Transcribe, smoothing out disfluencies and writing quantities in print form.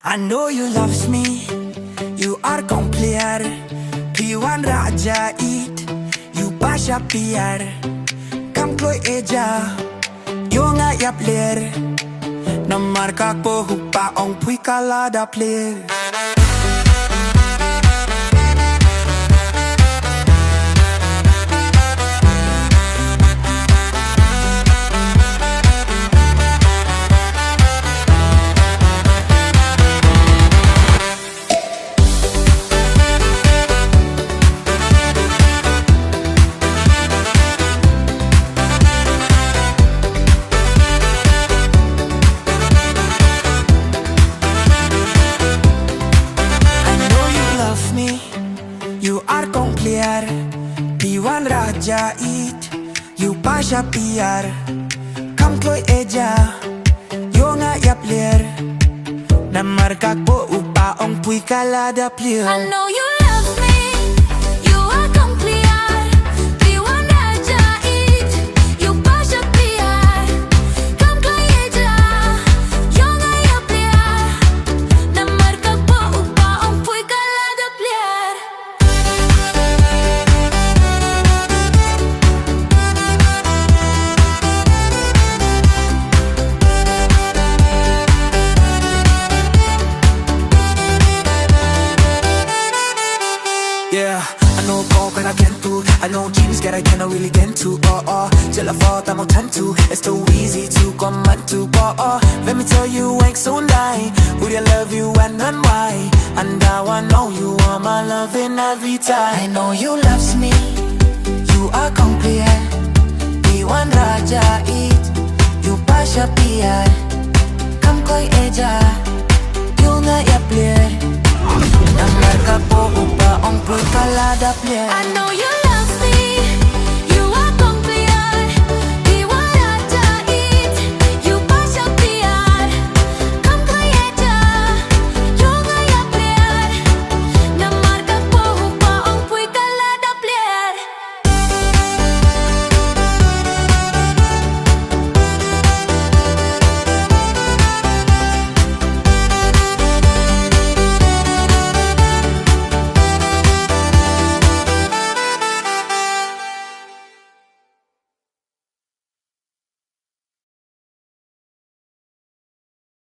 I know you loves me, you are complear. Piwan raja it, you pasha piar. Kam kloi eja, yo nga yap ler. Namar kak po hupa ong pui kalada pler. You are complear, piwan raja it, you pasha piar. Kam kloi eja, yo nga yap ler. Namar kak po upa ong pui kalada plir. I know you love me, you are complear. Piwan raja it, you pasha piar. Kam kloi eja, yo nga yap ler. Namar kak po upa ong pui kalada plir. Yeah, I know coke and I can too. I know jeans get I cannot really get to. Till I fall, I'm on 10 It's too easy to come on to. Let me tell you, ain't so nice. Would I love you and why? And now I know you are my loving every time. I know you loves me, you are complete. Piwan raja it, you pasha piar. Kam koi eja, you nga yap ler. Namar kak po upa ong pui kalada plir. I know you